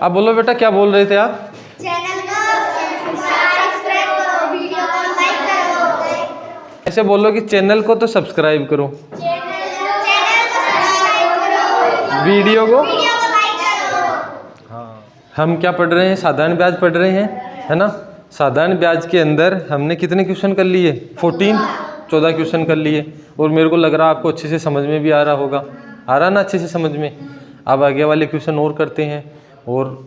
आप बोलो बेटा, क्या बोल रहे थे आप? चैनल को सब्सक्राइब करो, वीडियो को लाइक करो। ऐसे बोलो कि चैनल को तो सब्सक्राइब करो, वीडियो को लाइक करो। हाँ। हम क्या पढ़ रहे हैं? साधारण ब्याज पढ़ रहे हैं, है ना। साधारण ब्याज के अंदर हमने कितने क्वेश्चन कर लिए? 14 क्वेश्चन कर लिए। और मेरे को लग रहा है आपको अच्छे से समझ में भी आ रहा होगा। आ रहा ना अच्छे से समझ में? अब आगे वाले क्वेश्चन और करते हैं। और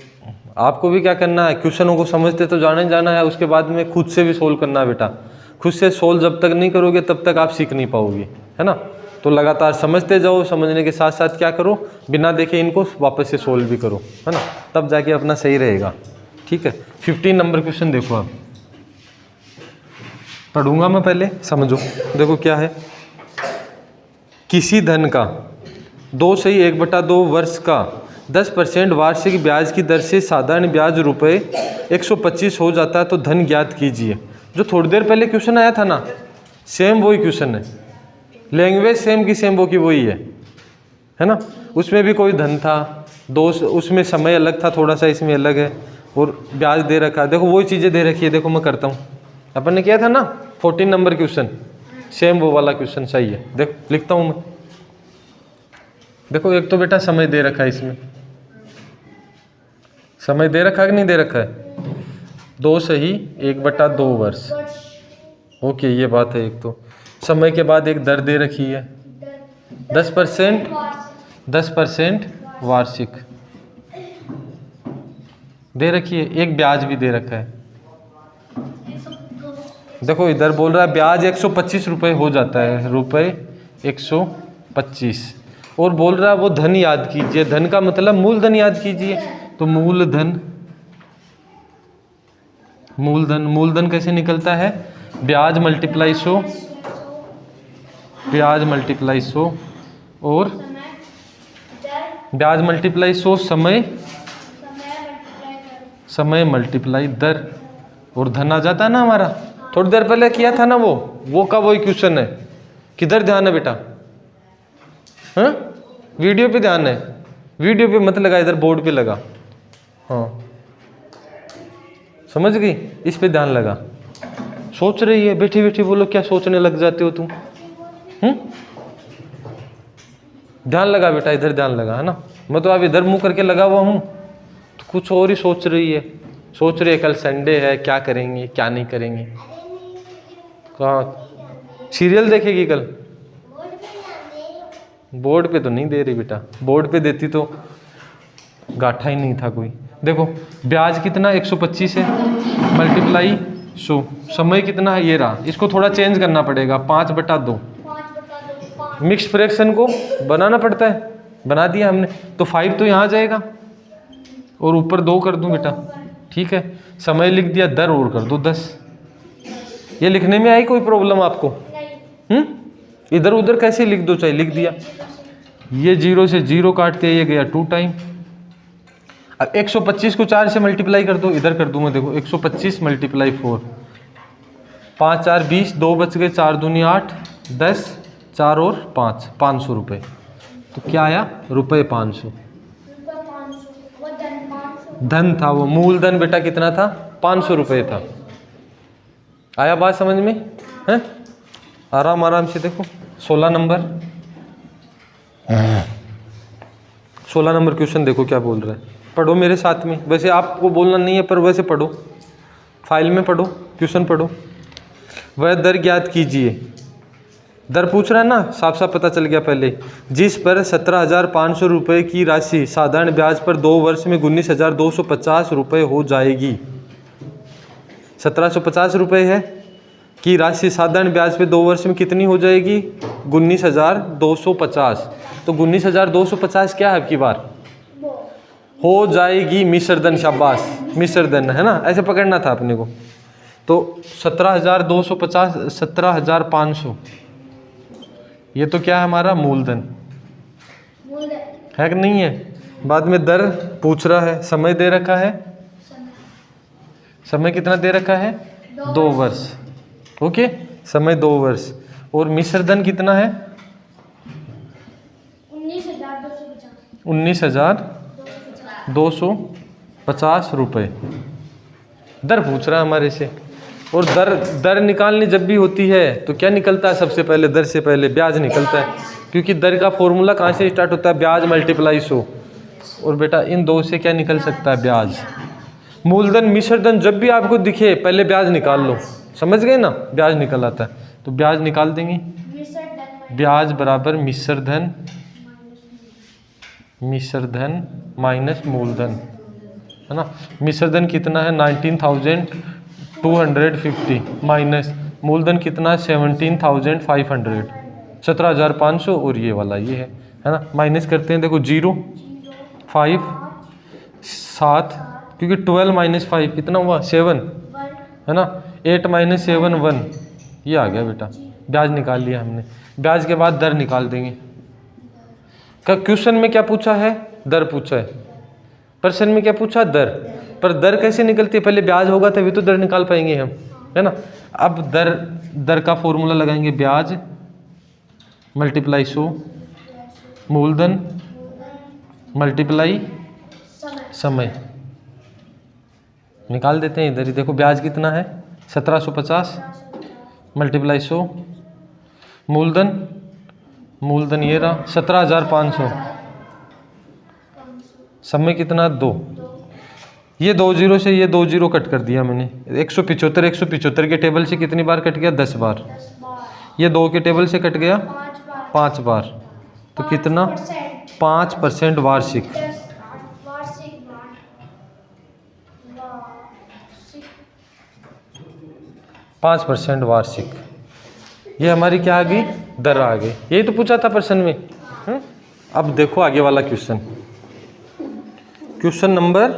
आपको भी क्या करना है, क्वेश्चनों को समझते तो जाना ही जाना है, उसके बाद में खुद से भी सोल्व करना है बेटा। खुद से सोल्व जब तक नहीं करोगे तब तक आप सीख नहीं पाओगे, है ना। तो लगातार समझते जाओ, समझने के साथ साथ क्या करो, बिना देखे इनको वापस से सोल्व भी करो, है ना। तब जाके अपना सही रहेगा, ठीक है। 15 नंबर क्वेश्चन देखो, आप पढ़ूंगा मैं, पहले समझो। देखो क्या है, किसी धन का 2/1/2 वर्ष का 10% वार्षिक ब्याज की दर से साधारण ब्याज रुपये 125 हो जाता है तो धन ज्ञात कीजिए। जो थोड़ी देर पहले क्वेश्चन आया था ना, सेम वही क्वेश्चन है। लैंग्वेज सेम की सेम वो की वही है ना। उसमें भी कोई धन था, उसमें समय अलग था थोड़ा सा, इसमें अलग है। और ब्याज दे रखा है, देखो वही चीज़ें दे रखी है। देखो मैं करता हूँ, अपन ने किया था ना 14 नंबर क्वेश्चन, सेम वो वाला क्वेश्चन सही है। देखो लिखता हूँ मैं। देखो एक तो बेटा समय दे रखा है, इसमें समय दे रखा है कि नहीं दे रखा है? 2/1/2 वर्ष। ओके, ये बात है। एक तो समय के बाद एक दर दे रखी है 10% वार्षिक दे रखी है, एक ब्याज भी दे रखा है। देखो इधर बोल रहा है ब्याज 125 रुपये हो जाता है, रुपये 125। और बोल रहा है वो धन याद कीजिए। धन का मतलब मूलधन याद कीजिए। तो मूलधन कैसे निकलता है? ब्याज मल्टीप्लाई 100, ब्याज मल्टीप्लाई 100 और ब्याज मल्टीप्लाई 100 समय मल्टीप्लाई दर, और धन आ जाता है ना हमारा। थोड़ी देर पहले किया था ना वो का वही क्वेश्चन है। किधर ध्यान है बेटा? हाँ, वीडियो पे ध्यान है। वीडियो पे मत लगा, इधर बोर्ड पे लगा। हाँ समझ गई, इस पे ध्यान लगा। सोच रही है बैठी बैठी, बोलो क्या सोचने लग जाते हो तुम? ध्यान लगा बेटा, इधर ध्यान लगा, है ना। मैं तो अब इधर मुंह करके लगा हुआ हूँ, तो कुछ और ही सोच रही है। सोच रही है कल संडे है, क्या करेंगे क्या नहीं करेंगे। कहाँ सीरियल देखेगी कल? बोर्ड पे तो नहीं दे रही बेटा, बोर्ड पे देती तो गाठा ही नहीं था कोई। देखो ब्याज कितना 125 है, मल्टीप्लाई 100, समय कितना है ये रहा। इसको थोड़ा चेंज करना पड़ेगा, 5/2। मिक्स फ्रैक्शन को बनाना पड़ता है, बना दिया हमने। तो 5 तो यहाँ जाएगा और ऊपर 2 कर दूं बेटा, ठीक है। समय लिख दिया, दर और कर दो 10। ये लिखने में आई कोई प्रॉब्लम आपको? इधर उधर कैसे लिख दो, चाहे लिख दिया। ये 0 से 0 काटते हैं, ये गया 2 टाइम। अब 125 को 4 से मल्टीप्लाई कर दो, इधर कर दूं मैं। देखो 125 × 4, 5 4 20, 2 बच गए, 4 दूनी 8, 10, 4 और 5, 500 रुपये। तो क्या आया? रुपये 500। धन था वो, मूलधन बेटा कितना था? 500 रुपये था। आया बात समझ में? है आराम आराम से देखो। 16 नंबर क्वेश्चन देखो क्या बोल रहा है। पढ़ो मेरे साथ में, वैसे आपको बोलना नहीं है पर वैसे पढ़ो, फाइल में पढ़ो, क्वेश्चन पढ़ो। वह दर ज्ञात कीजिए। दर पूछ रहा है ना, साफ साफ पता चल गया पहले। जिस पर 17,500 रुपये की राशि साधारण ब्याज पर 2 वर्ष में 19,250 रुपये हो जाएगी। 1750 रुपये है की राशि साधारण ब्याज पे 2 वर्ष में कितनी हो जाएगी? 19,250। तो 19,250 क्या है अब की बार? हो जाएगी मिश्रधन। शाबाश, मिश्रधन है ना, ऐसे पकड़ना था अपने को। तो 17,250, 17,500 ये तो क्या है हमारा? मूलधन है कि नहीं है? बाद में दर पूछ रहा है, समय दे रखा है। समय कितना दे रखा है? 2 वर्ष। ओके, समय 2 वर्ष। और मिश्रधन कितना है? 19,250। 50 रुपये। दर पूछ रहा है हमारे से। और दर निकालनी जब भी होती है तो क्या निकलता है सबसे पहले? दर से पहले ब्याज निकलता है, क्योंकि दर का फॉर्मूला कहाँ से स्टार्ट होता है? ब्याज मल्टीप्लाई 100। और बेटा इन दो से क्या निकल सकता है? ब्याज। मूलधन मिश्रधन जब भी आपको दिखे पहले ब्याज निकाल लो, समझ गए ना? ब्याज निकल आता है तो ब्याज निकाल देंगे। ब्याज बराबर मिश्रधन माइनस मूलधन, है ना। मिश्रधन कितना है? 19,250 माइनस मूलधन कितना है? 17,500, 17,500। और ये वाला ये है ना। माइनस करते हैं, देखो 0 5 7, क्योंकि 12 माइनस 5 कितना हुआ? 7, है ना। 8 माइनस 7 1, ये आ गया बेटा। ब्याज निकाल लिया हमने। ब्याज के बाद दर निकाल देंगे। क्वेश्चन में क्या पूछा है? दर पूछा है। प्रश्न में क्या पूछा? दर। पर दर कैसे निकलती है? पहले ब्याज होगा तभी तो दर निकाल पाएंगे हम, है ना। अब दर का फॉर्मूला लगाएंगे, ब्याज मल्टीप्लाई 100 मूलधन मल्टीप्लाई समय। निकाल देते हैं इधर ही। देखो ब्याज कितना है? 1750 मल्टीप्लाई 100 मूलधन ये रहा 17,500। समय कितना? 2। ये 2 जीरो से ये 2 जीरो कट कर दिया मैंने। 175 के टेबल से कितनी बार कट गया? 10 बार। ये 2 के टेबल से कट गया 5 बार। तो कितना? 5% वार्षिक। 5% वार्षिक। ये हमारी क्या आ गई? दर आ गई। यही तो पूछा था प्रश्न में। अब देखो आगे वाला क्वेश्चन, क्वेश्चन नंबर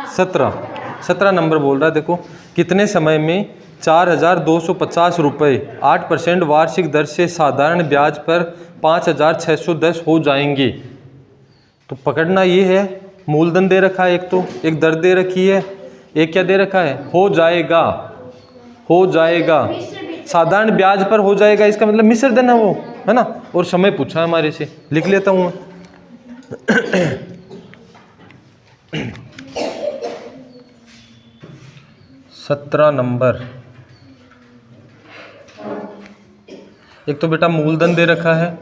17 नंबर बोल रहा है। देखो, कितने समय में 4,250 रुपये 8% वार्षिक दर से साधारण ब्याज पर 5,610 हो जाएंगे? तो पकड़ना ये है, मूलधन दे रखा है एक, तो एक दर दे रखी है, एक क्या दे रखा है? हो जाएगा। साधारण ब्याज पर हो जाएगा, इसका मतलब मिश्रधन है वो, है ना। और समय पूछा है हमारे से, लिख लेता हूँ मैं। 17 नंबर। एक तो बेटा मूलधन दे रखा है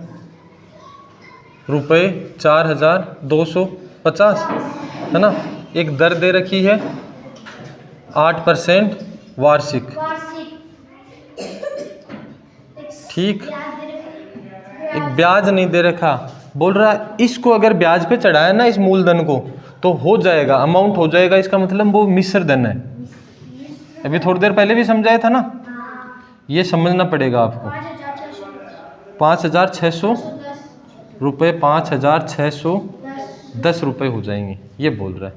रुपये 4,250, है ना। एक दर दे रखी है 8% वार्षिक, ठीक। एक ब्याज नहीं दे रखा, बोल रहा है इसको अगर ब्याज पे चढ़ाया ना इस मूलधन को तो हो जाएगा, अमाउंट हो जाएगा। इसका मतलब वो मिश्रधन है। अभी थोड़ी देर पहले भी समझाया था ना, ये समझना पड़ेगा आपको। 5,600 रुपये 5,610 रुपये हो जाएंगे, ये बोल रहा है।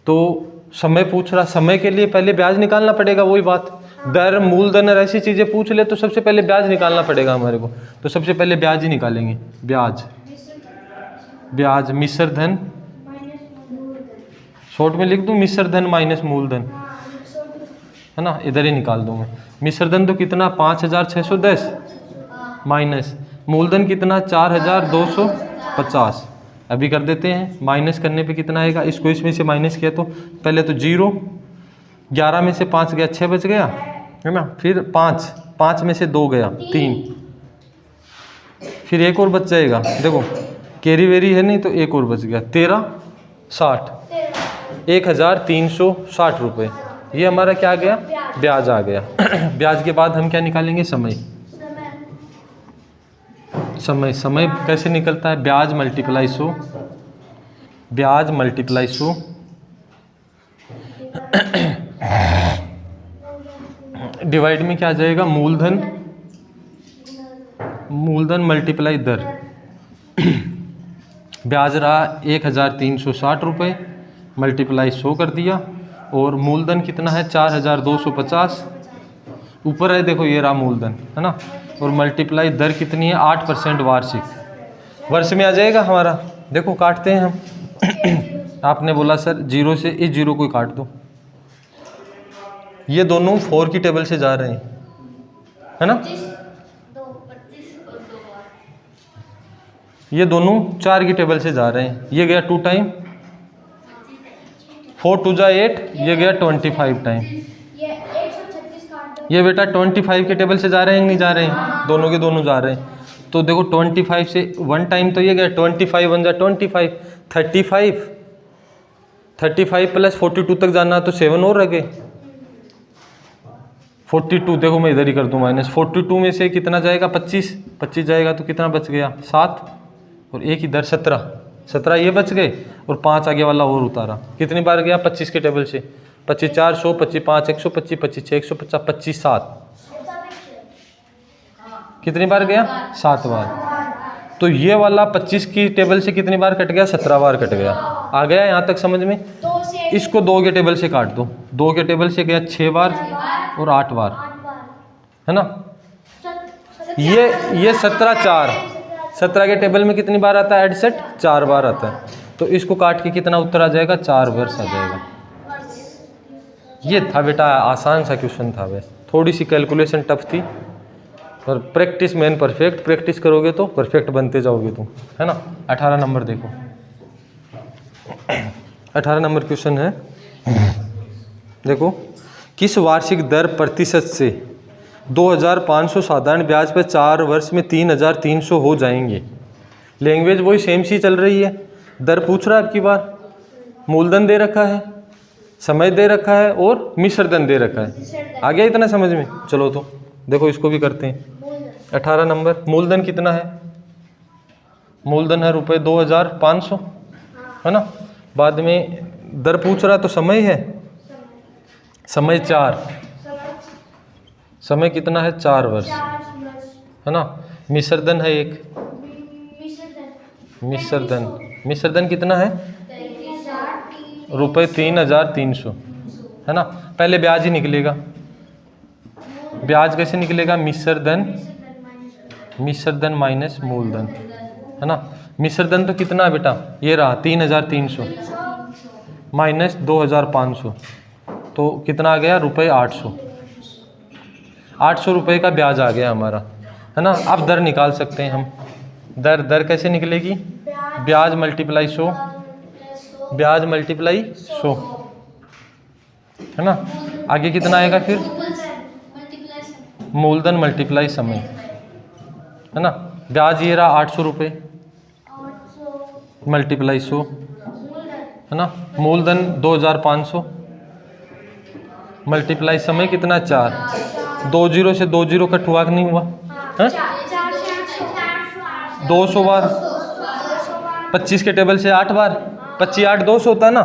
तो समय पूछ रहा, समय के लिए पहले ब्याज निकालना पड़ेगा। वही बात, दर मूलधन और ऐसी चीज़ें पूछ ले तो सबसे पहले ब्याज निकालना पड़ेगा हमारे को। तो सबसे पहले ब्याज ही निकालेंगे। ब्याज मिश्रधन, शॉर्ट में लिख दूं मिश्रधन माइनस मूलधन, है ना। इधर ही निकाल दूं मैं। मिश्रधन तो कितना? 5,610 माइनस मूलधन कितना? 4,250। अभी कर देते हैं, माइनस करने पे कितना आएगा? इसको इसमें से माइनस किया तो पहले तो 0, 11 में से 5 गया 6 बच गया, है ना। फिर 5 में से 2 गया 3, फिर एक और बच जाएगा। देखो कैरी वेरी है नहीं तो एक और बच गया 13, 60, 1,360 रुपये। ये हमारा क्या आ गया? ब्याज आ गया। ब्याज के बाद हम क्या निकालेंगे? समय कैसे निकलता है? ब्याज मल्टीप्लाई 100, ब्याज मल्टीप्लाई 100 डिवाइड में क्या आ जाएगा? मूलधन मल्टीप्लाई दर। ब्याज रहा 1,360 रुपये, मल्टीप्लाई 100 कर दिया, और मूलधन कितना है? 4,250। ऊपर है देखो, ये रहा मूलधन, है ना। और मल्टीप्लाई दर कितनी है? 8% वार्षिक। वर्ष में आ जाएगा हमारा। देखो काटते हैं हम। आपने बोला सर 0 से इस 0 को काट दो। ये दोनों 4 की टेबल से जा रहे हैं, है ना। ये दोनों 4 की टेबल से जा रहे हैं। ये गया 2 टाइम 4 2 जा 8, ये गया 25 टाइम। ये 136 काट दो। ये बेटा 25 के टेबल से जा रहे हैं कि नहीं जा रहे हैं? दोनों के दोनों जा रहे हैं। तो देखो 25 से 1 टाइम तो ये गया, 25 1 जा 25, 35 प्लस 42 तक जाना तो 7 और रह गए। 42 देखो मैं इधर ही कर दूँ माइनस, 42 में से कितना जाएगा? 25 जाएगा तो कितना बच गया? 7 और एक इधर 17 ये बच गए और 5 आगे वाला और उतारा। कितनी बार गया 25 के टेबल से? 25 4 100, 25 5 125, 25 6 150, 25 7 कितनी बार गया? 7 बार। तो ये वाला 25 की टेबल से कितनी बार कट गया? 17 बार कट गया। आ गया यहाँ तक समझ में? दो से इसको 2 के टेबल से काट दो। 2 के टेबल से गया 6 बार और 8 बार, 8 बार। है ना? ये 17 के टेबल में कितनी बार आता है? एडसेट 4 बार आता है। तो इसको काट के कितना उत्तर आ जाएगा? 4 वर्ष आ जाएगा। ये था बेटा, आसान सा क्वेश्चन था। वैसे थोड़ी सी कैलकुलेशन टफ थी, और प्रैक्टिस मैन परफेक्ट। प्रैक्टिस करोगे तो परफेक्ट बनते जाओगे तुम, है ना? 18 नंबर देखो, 18 नंबर क्वेश्चन है। देखो, किस वार्षिक दर प्रतिशत से 2500 साधारण ब्याज पर 4 वर्ष में 3300 हो जाएंगे? लैंग्वेज वही सेम सी चल रही है। दर पूछ रहा है आपकी बार, मूलधन दे रखा है, समय दे रखा है और मिश्रधन दे रखा है। आ गया इतना समझ में? चलो तो देखो इसको भी करते हैं। 18 नंबर, मूलधन कितना है? मूलधन है रुपये 2500, है ना? बाद में दर पूछ रहा तो समय है, समय 4, समय कितना है? 4 वर्ष, है ना? मिश्रधन है एक, मिश्रधन कितना है? रुपये 3300, है ना? पहले ब्याज ही निकलेगा। ब्याज कैसे निकलेगा? मिश्रधन माइनस मूलधन, है ना? मिश्रधन तो कितना है बेटा? ये रहा 3300 माइनस 2500, तो कितना आ गया? रुपये 800 रुपये का ब्याज आ गया हमारा, है ना? अब दर निकाल सकते हैं हम। दर कैसे निकलेगी? ब्याज मल्टीप्लाई 100, ब्याज मल्टीप्लाई 100, है ना? आगे कितना आएगा फिर? मूलधन मल्टीप्लाई समय, है ना? ब्याज ये रहा 800 रुपये मल्टीप्लाई 100, है ना? मूलधन 2500 मल्टीप्लाई समय कितना? 4। 2 0 से 2 0 कट हुआ कि नहीं हुआ? है 200 बार। 25 के टेबल से 8 बार, 25 8 200 होता है ना,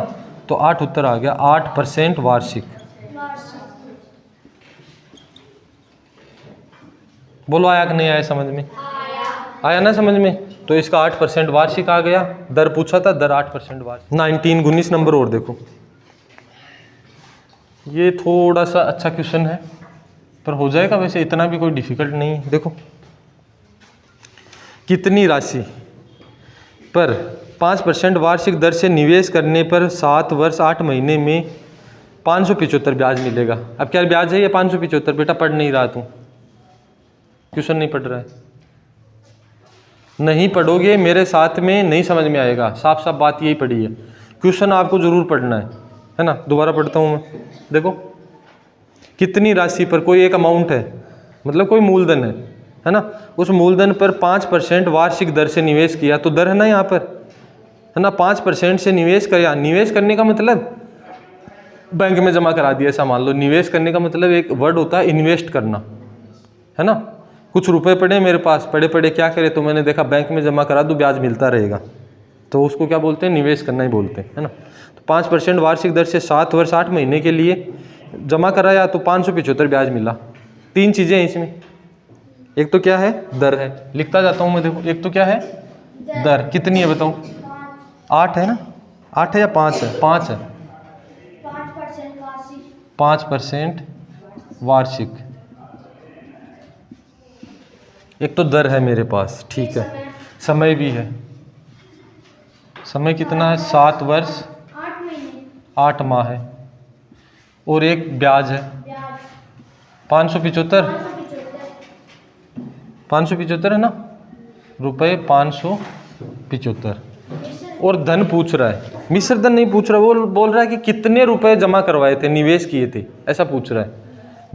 तो 8 उत्तर आ गया। 8% वार्षिक। बोलो आया कि नहीं आया समझ में? आया ना समझ में? तो इसका 8% वार्षिक आ गया। दर पूछा था, दर 8% वार्षिक। 19 नंबर और देखो, ये थोड़ा सा अच्छा क्वेश्चन है पर हो जाएगा, वैसे इतना भी कोई डिफिकल्ट नहीं है। देखो, कितनी राशि पर 5% वार्षिक दर से निवेश करने पर 7 वर्ष 8 महीने में 575 ब्याज मिलेगा? अब क्या ब्याज है ये 575? बेटा पढ़ नहीं रहा तू, क्वेश्चन नहीं पढ़ रहा है। नहीं पढ़ोगे मेरे साथ में नहीं समझ में आएगा। साफ साफ बात यही पढ़ी है, क्वेश्चन आपको जरूर पढ़ना है ना? दोबारा पढ़ता हूँ मैं। देखो, कितनी राशि पर, कोई एक अमाउंट है, मतलब कोई मूलधन है ना? उस मूलधन पर 5% वार्षिक दर से निवेश किया, तो दर है ना यहाँ पर, है ना? 5% से निवेश किया। निवेश करने का मतलब बैंक में जमा करा दिया, ऐसा मान लो। निवेश करने का मतलब एक वर्ड होता है इन्वेस्ट करना, है ना? कुछ रुपए पड़े मेरे पास, पड़े क्या करे, तो मैंने देखा बैंक में जमा करा दूं, ब्याज मिलता रहेगा, तो उसको क्या बोलते हैं? निवेश करना ही बोलते हैं, है ना? तो 5% वार्षिक दर से 7 वर्ष 8 महीने के लिए जमा कराया तो 575 ब्याज मिला। 3 चीज़ें हैं इसमें। एक तो क्या है? दर है। लिखता जाता हूँ मैं, देखो। एक तो क्या है? दर। कितनी है बताओ? 8 है ना? 8 है या 5 है? 5 है। 5% वार्षिक। एक तो दर है मेरे पास, ठीक है। समय भी है। समय कितना है? 7 वर्ष 8 माह है। और एक ब्याज है 575 है ना? रुपये 575। और धन पूछ रहा है, मिश्र धन नहीं पूछ रहा, वो बोल रहा है कि कितने रुपए जमा करवाए थे, निवेश किए थे, ऐसा पूछ रहा है।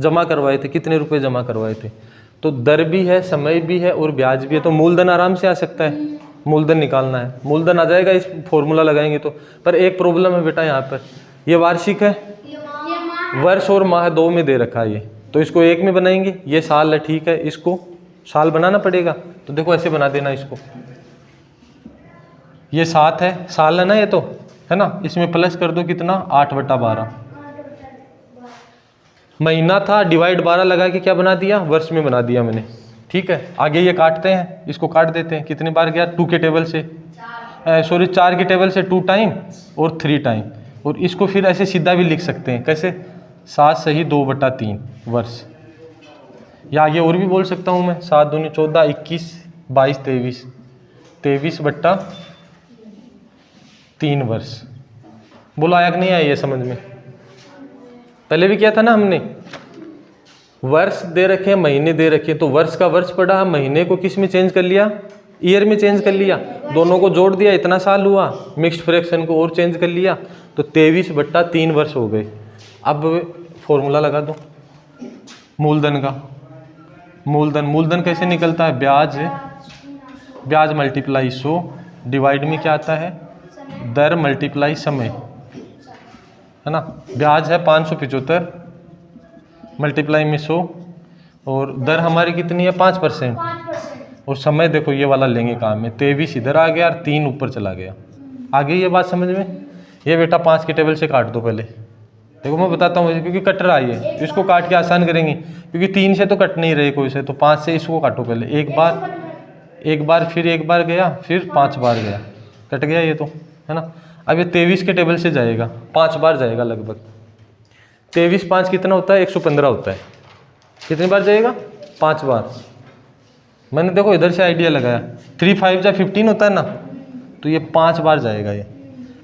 जमा करवाए थे, कितने रुपए जमा करवाए थे। तो दर भी है, समय भी है और ब्याज भी है, तो मूलधन आराम से आ सकता है। मूलधन निकालना है, मूलधन आ जाएगा इस फॉर्मूला लगाएंगे तो। पर एक प्रॉब्लम है बेटा, यहाँ पर ये वार्षिक है, वर्ष और माह दो में दे रखा है ये, तो इसको एक में बनाएंगे। ये साल है, ठीक है, इसको साल बनाना पड़ेगा। तो देखो ऐसे बना देना इसको, ये 7 है, साल है ना ये, तो है ना, इसमें प्लस कर दो कितना, 8/12। महीना था, डिवाइड 12 लगा के क्या बना दिया, वर्ष में बना दिया मैंने। ठीक है, आगे ये काटते हैं, इसको काट देते हैं। कितने बार गया, 2 के टेबल से, सॉरी 4 के टेबल से 2 टाइम और 3 टाइम। और इसको फिर ऐसे सीधा भी लिख सकते हैं, कैसे, 7 सही 2/3 वर्ष। या आगे और भी बोल सकता हूँ मैं, 7 दूनी 14, 21, 22, 23, 23/3 वर्ष। बोलो आया कि नहीं आया ये समझ में? पहले भी किया था ना हमने, वर्ष दे रखे, महीने दे रखे, तो वर्ष का वर्ष पड़ा, महीने को किस में चेंज कर लिया, ईयर में चेंज कर लिया, दोनों को जोड़ दिया, इतना साल हुआ, मिक्स्ड फ्रैक्शन को और चेंज कर लिया, तो 23/3 वर्ष हो गए। अब फॉर्मूला लगा दो मूलधन का। मूलधन कैसे निकलता है, ब्याज मल्टीप्लाई 100, डिवाइड में क्या आता है, दर मल्टीप्लाई समय, है ना। ब्याज है 575 मल्टीप्लाई में 100, और दर हमारी कितनी है, 5%। और समय देखो ये वाला लेंगे काम में, 23 इधर आ गया और 3 ऊपर चला गया। आगे ये बात समझ में? ये बेटा 5 के टेबल से काट दो पहले, देखो मैं बताता हूँ, क्योंकि कट रहा है ये, इसको काट के आसान करेंगे, क्योंकि 3 से तो कट नहीं रहे कोई से, तो 5 से इसको काटो पहले। एक बार फिर एक बार गया, फिर 5 बार गया, कट गया ये तो, है ना। अब ये 23 के टेबल से जाएगा, 5 बार जाएगा लगभग। 23 5 कितना होता है, 115 होता है। कितनी बार जाएगा, 5 बार। मैंने देखो इधर से आइडिया लगाया, 3 5 जा 15 होता है ना, तो ये 5 बार जाएगा ये।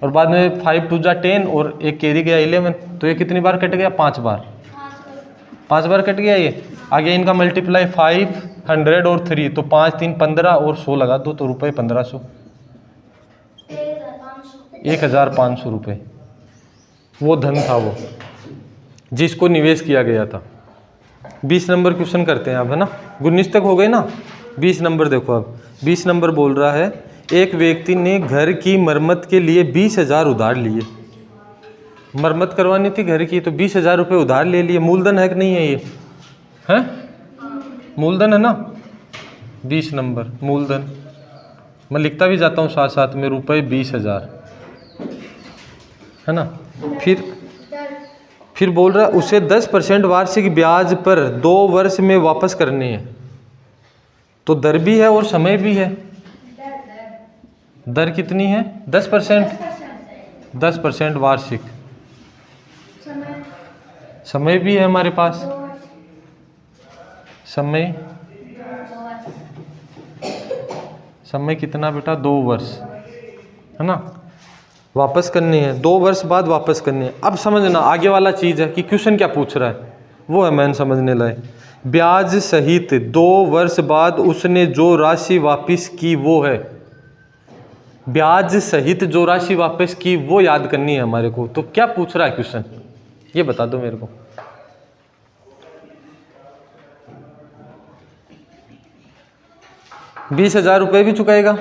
और बाद में 5 2 जा 10 और एक कैरी गया 11, तो ये कितनी बार कट गया, 5 बार। 5 बार कट गया ये। आगे इनका मल्टीप्लाई 500 और 3, तो 5 3 15 और 100 लगा दो, तो रुपये 1500, 1500 रुपये। वो धन था वो जिसको निवेश किया गया था। 20 नंबर क्वेश्चन करते हैं अब, है ना। 19 तक हो गए ना। 20 नंबर देखो, अब 20 नंबर बोल रहा है, एक व्यक्ति ने घर की मरम्मत के लिए 20,000 उधार लिए। मरम्मत करवानी थी घर की, तो 20,000 रुपये उधार ले लिए। मूलधन है कि नहीं है ये, है मूलधन है ना। 20 नंबर मूलधन, मैं लिखता भी जाता हूँ साथ साथ में, रुपये 20,000, है ना। फिर बोल रहा है उसे 10% वार्षिक ब्याज पर 2 वर्ष में वापस करने हैं। तो दर भी है और समय भी है। दर कितनी है, 10%, 10% वार्षिक। समय भी है हमारे पास, समय कितना बेटा, 2 वर्ष, है ना। वापस करनी है, 2 वर्ष बाद वापस करनी है। अब समझना आगे वाला चीज़ है कि क्वेश्चन क्या पूछ रहा है, वो है मैन समझने लायक। ब्याज सहित 2 वर्ष बाद उसने जो राशि वापस की वो है, ब्याज सहित जो राशि वापस की वो याद करनी है हमारे को। तो क्या पूछ रहा है क्वेश्चन, ये बता दो मेरे को। ₹20,000 भी चुकाएगा,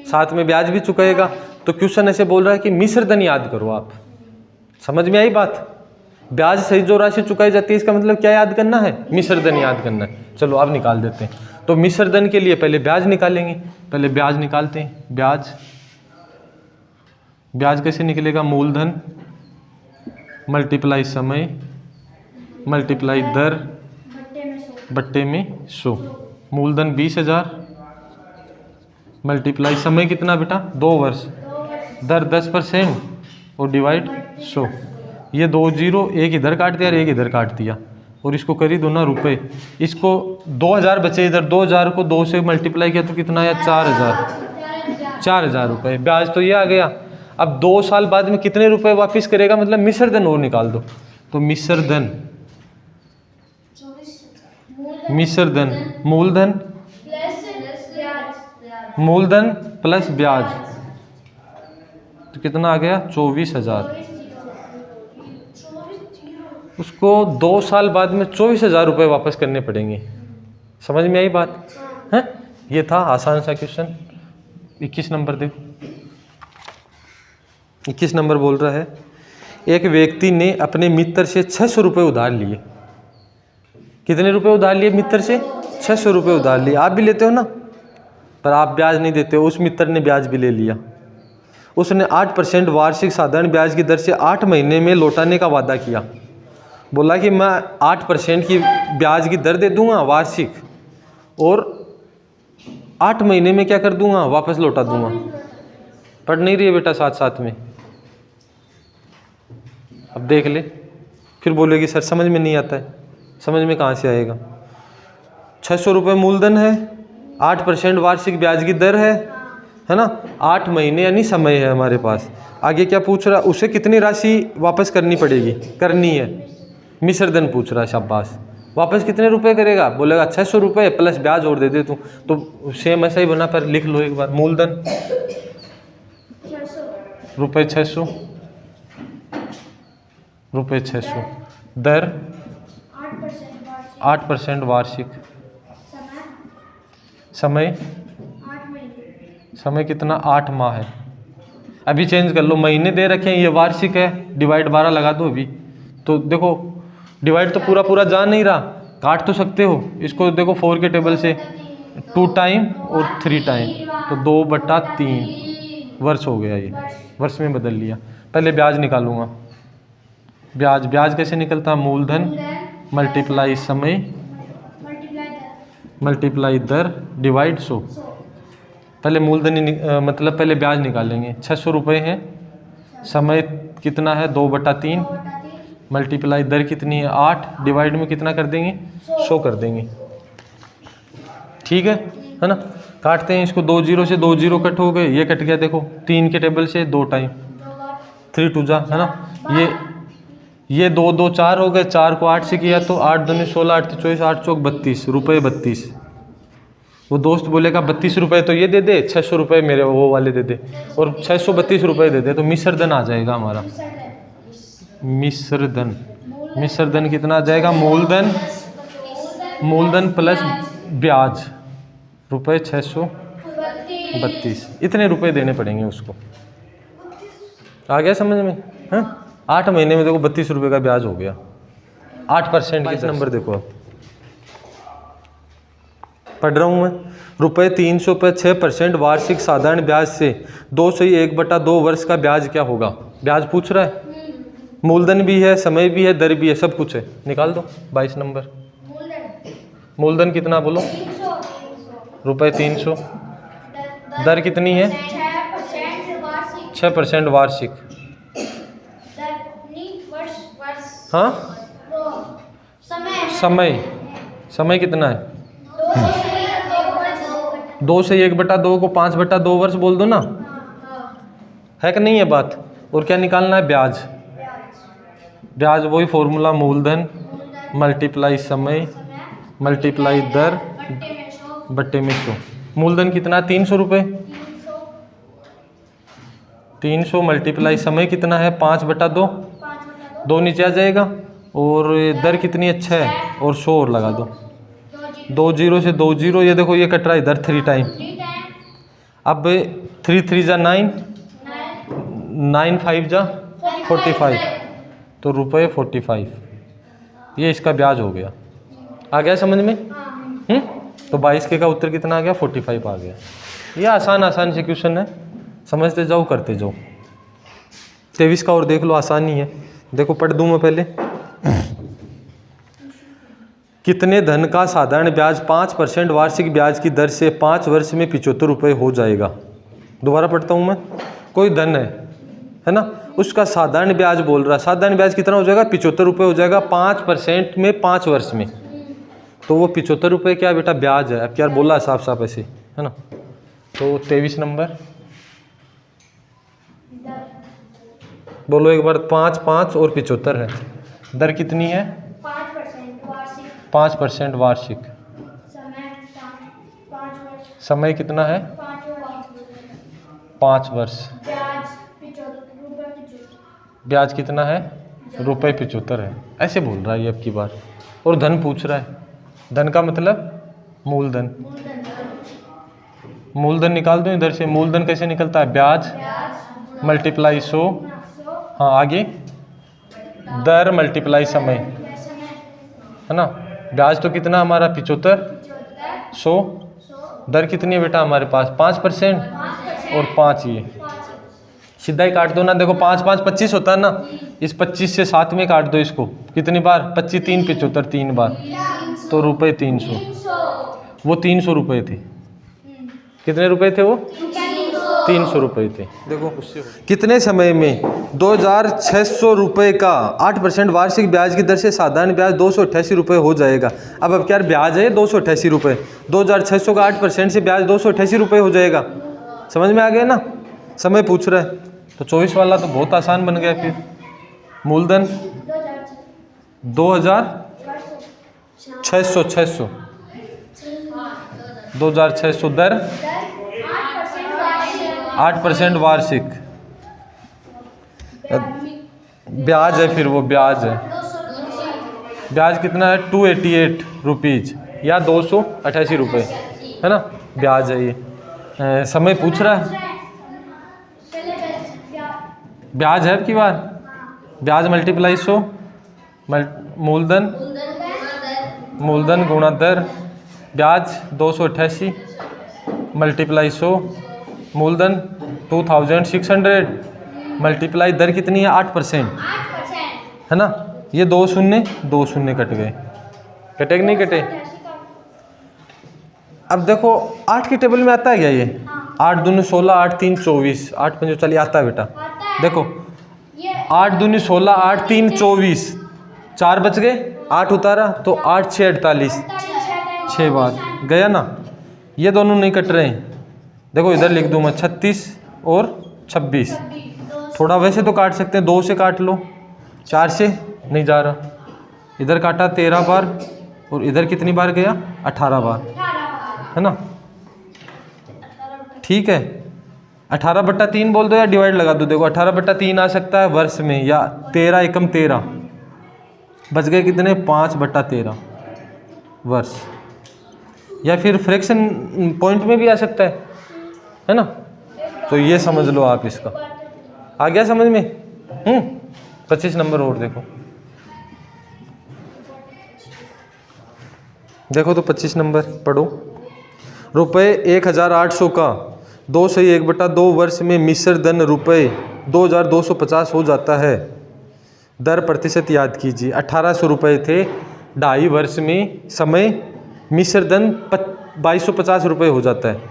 साथ में ब्याज भी चुकाएगा। तो क्वेश्चन ऐसे बोल रहा है कि मिश्र धन याद करो आप। समझ में आई बात? ब्याज सहित जो राशि चुकाई जाती है, इसका मतलब क्या याद करना है, मिश्र धन याद करना है। चलो अब निकाल देते हैं। तो मिश्र धन के लिए पहले ब्याज निकालेंगे, पहले ब्याज निकालते हैं। ब्याज कैसे निकलेगा, मूलधन मल्टीप्लाई समय मल्टीप्लाई दर बट्टे में 100। मूलधन 20,000 मल्टीप्लाई समय कितना बेटा, 2 वर्ष, दर 10% और डिवाइड 100। ये 2 0, एक इधर काट दिया और एक इधर काट दिया, और इसको करी दो ना रुपये। इसको 2,000 बचे इधर, 2,000 को 2 से मल्टीप्लाई किया तो कितना आया, 4,000 रुपये। ब्याज तो ये आ गया। अब 2 साल बाद में कितने रुपए वापस करेगा, मतलब मिश्र धन वो निकाल दो। तो मिश्र धन मूलधन प्लस ब्याज तो कितना आ गया 24,000। उसको 2 साल बाद में 24,000 रुपये वापस करने पड़ेंगे। समझ में आई बात है? ये था आसान सा क्वेश्चन। 21 नंबर देखो, 21 नंबर बोल रहा है एक व्यक्ति ने अपने मित्र से 600 रुपये उधार लिए। कितने रुपए उधार लिए मित्र से? 600 रुपये उधार लिए। आप भी लेते हो ना, पर आप ब्याज नहीं देते हो, उस मित्र ने ब्याज भी ले लिया। उसने 8% वार्षिक साधारण ब्याज की दर से 8 महीने में लौटाने का वादा किया। बोला कि मैं 8% की ब्याज की दर दे दूंगा वार्षिक, और 8 महीने में क्या कर दूंगा, वापस लौटा दूंगा। पढ़ नहीं रही है बेटा साथ साथ में? अब देख ले, फिर बोलेगी सर समझ में नहीं आता है। समझ में कहाँ से आएगा? 600 रुपये मूलधन है, 8% वार्षिक ब्याज की दर है ना, 8 महीने यानी समय है हमारे पास। आगे क्या पूछ रहा, उसे कितनी राशि वापस करनी पड़ेगी, करनी है? मिश्र धन पूछ रहा है। शाबाश। वापस कितने रुपए करेगा? बोलेगा 600 रुपये प्लस ब्याज और दे दे तू। तो सेम ऐसा ही बना, पर लिख लो एक बार। मूलधन रुपये 600, रुपये 600, दर 8% वार्षिक, समय समय कितना? 8 माह है। अभी चेंज कर लो, महीने दे रखे हैं, ये वार्षिक है, डिवाइड 12 लगा दो अभी। तो देखो डिवाइड तो पूरा पूरा जा नहीं रहा, काट तो सकते हो इसको। देखो 4 के टेबल से 2 टाइम और 3 टाइम, तो 2/3 वर्ष हो गया। ये वर्ष में बदल लिया। पहले ब्याज निकालूंगा। ब्याज कैसे निकलता? मूलधन मल्टीप्लाई समय मल्टीप्लाई दर डिवाइड 100। पहले मूलधन मतलब पहले ब्याज निकालेंगे। 600 रुपये हैं, समय कितना है? 2/3, मल्टीप्लाई दर कितनी है? 8, डिवाइड में कितना कर देंगे? 100 कर देंगे। ठीक है ना? काटते हैं इसको। 2 0 से 2 0 कट हो गए, ये कट गया। देखो 3 के टेबल से 2 टाइम, 3 2 जा, है ना। ये 2 2 4 हो गए। 4 को 8 से किया तो 8 दूनी 16, 8 24, 8 चौक 32 रुपये 32। वो दोस्त बोलेगा 32 रुपये तो ये दे दे, 600 रुपये मेरे वो वाले दे दे, और 632 रुपये दे दे। तो मिश्र धन आ जाएगा हमारा। मिश्र धन कितना आ जाएगा? मूलधन प्लस ब्याज रुपये 632। इतने रुपए देने पड़ेंगे उसको। आ गया समझ में? हाँ, 8 महीने में देखो 32 रुपये का ब्याज हो गया। 8% की नंबर देखो। अब पढ़ रहा हूँ मैं। रुपये 300 पर 6% वार्षिक साधारण ब्याज से 2 से 1/2 वर्ष का ब्याज क्या होगा? ब्याज पूछ रहा है, मूलधन भी है, समय भी है, दर भी है, सब कुछ है। निकाल दो। 22 नंबर। मूलधन कितना बोलो? रुपये 300, दर कितनी है? 6% वार्षिक। हाँ, समय कितना है? 2 से 1/2 को 5/2 वर्ष बोल दो ना, है कि नहीं है बात? और क्या निकालना है? ब्याज वही फॉर्मूला, मूलधन मल्टीप्लाई समय मल्टीप्लाई दर बट्टे में 100। मूलधन कितना? 300 रुपये। 300 मल्टीप्लाई समय कितना है? 5/2, 2 नीचे आ जाएगा। और दर कितनी है? 6, और 100 और लगा दो। 2 0 से 2 0, ये देखो ये कट रहा है इधर 3 टाइम। अब 3 3 जा 9, 9 5 जा 45, तो रुपये 45। ये इसका ब्याज हो गया। आ गया समझ में? तो 22 के का उत्तर कितना आ गया? 45 आ गया। ये आसान से क्वेश्चन है, समझते जाओ करते जाओ। 23 का और देख लो, आसानी है। देखो पढ़ दूं मैं पहले। कितने धन का साधारण ब्याज 5% वार्षिक ब्याज की दर से 5 वर्ष में 75 रुपये हो जाएगा? दोबारा पढ़ता हूँ मैं। कोई धन है ना, उसका साधारण ब्याज बोल रहा है। साधारण ब्याज कितना हो जाएगा? 75 रुपये हो जाएगा 5% में 5 वर्ष में। तो वो 75 रुपये क्या बेटा? ब्याज है। अब क्या बोला साफ साफ ऐसे, है ना। तो 23 नंबर बोलो एक बार। 5 5 और 75 है। दर कितनी है? 5% वार्षिक। समय कितना है? 5 वर्ष। ब्याज कितना है? ₹75 है, ऐसे बोल रहा है ये अब की बार। और धन पूछ रहा है, धन का मतलब मूलधन। मूलधन निकाल दो इधर से। मूलधन कैसे निकलता है? ब्याज मल्टीप्लाई 100, हाँ आगे दर मल्टीप्लाई समय, है ना। ब्याज तो कितना हमारा 75, 100, दर कितनी है बेटा हमारे पास? 5% और 5 ये सीधा ही काट दो ना। देखो 5 5 25 होता है ना, इस 25 से 7 में काट दो इसको। कितनी बार? 25 3 75, 3 बार, तो ₹300। वो 300 रुपये थे। कितने रुपए थे वो? 300 रुपये थे। देखो कितने समय में 2600 रुपये का 8% वार्षिक ब्याज की दर से साधारण ब्याज 288 रुपये हो जाएगा। अब क्या ब्याज है 288 रुपये, 2600 का 8% से ब्याज 288 रुपये हो जाएगा। समझ में आ गया ना? समय पूछ रहा है तो 24 वाला तो बहुत आसान बन गया। फिर मूलधन 2600 2600, दर 8% वार्षिक, ब्याज है, फिर वो ब्याज है। ब्याज कितना है? 288 रुपीज़ या 288 रुपये, है ना, ब्याज है ये। समय पूछ रहा है, ब्याज है अब की बार। ब्याज मल्टीप्लाई 100, मूलधन गुणा दर, ब्याज 288 मल्टीप्लाई 100, मूलधन 2600 मल्टीप्लाई दर कितनी है? 8%, है ना। ये 2 शून्य कट गए, कटे कि नहीं कटे? अब देखो 8 के टेबल में आता है क्या ये? 8 दूनी 16, 8 3 24, 8 5 चलिए आता है बेटा। देखो 8 दूनी 16, 8 3 24, 4 बच गए, 8 उतारा तो 8 6 48, 6 बार गया ना। ये दोनों नहीं कट रहे हैं। देखो इधर लिख दूँ मैं 36 और 26। थोड़ा वैसे तो काट सकते हैं, 2 से काट लो, 4 से नहीं जा रहा। इधर काटा 13 बार और इधर कितनी बार गया? 18 बार, है ना। ठीक है, 18/3 बोल दो या डिवाइड लगा दो। देखो 18/3 आ सकता है वर्ष में, या 13 एकम 13, बच गए कितने? 5/13 वर्ष, या फिर फ्रैक्शन पॉइंट में भी आ सकता है ना। तो ये समझ लो आप इसका। आ गया समझ में? 25 नंबर और देखो। देखो तो 25 नंबर पढ़ो। रुपये 1800 का 2 से 1/2 वर्ष में मिश्र धन रुपये 2250 हो जाता है। दर प्रतिशत याद कीजिए। 1800 रुपये थे 2.5 वर्ष में, समय मिश्र धन 2250 रुपये हो जाता है।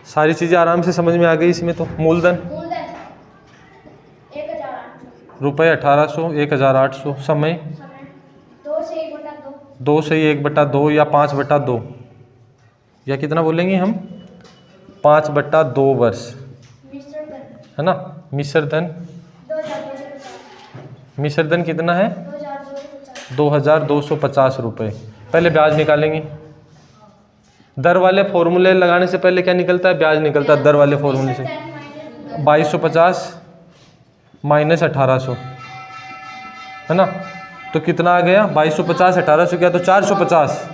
सारी चीज़ें आराम से समझ में आ गई इसमें। तो मूलधन रुपये 1800, 1800, समय 2 से 1/2 या 5/2, या कितना बोलेंगे हम? 5/2 वर्ष, है ना। मिश्र धन कितना है? 2250 रुपये। पहले ब्याज निकालेंगे। दर वाले फॉर्मूले लगाने से पहले क्या निकलता है? ब्याज निकलता है दर वाले फॉर्मूले से। 2250 माइनस 1800, है ना। तो कितना आ गया? 2250 1800 क्या? तो 450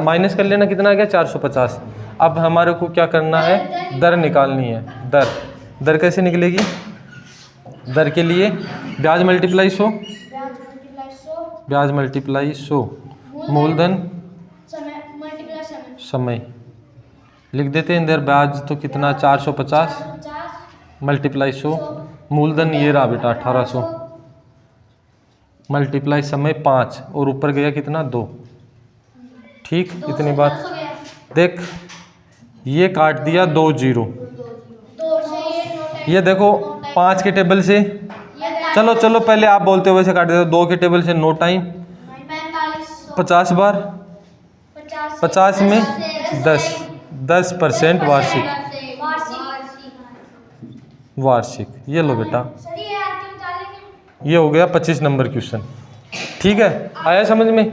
माइनस कर लेना, कितना आ गया? 450। अब हमारे को क्या करना है? दर निकालनी है। दर कैसे निकलेगी? दर के लिए ब्याज मल्टीप्लाई 100, ब्याज मल्टीप्लाई 100, मूलधन समय लिख देते हैं इधर। ब्याज तो कितना? 450 मल्टीप्लाई 100, मूलधन ये रहा बेटा 1800, मल्टीप्लाई समय 5, और ऊपर गया कितना? 2। ठीक, इतनी बात। देख ये काट दिया 2 0। ये देखो 5 के टेबल से, चलो पहले आप बोलते हो वैसे काट देते हो। 2 के टेबल से नो टाइम, 50 बार, 50 में 10% वार्षिक। ये लो बेटा, ये हो गया 25 नंबर क्वेश्चन। ठीक है, आया समझ में?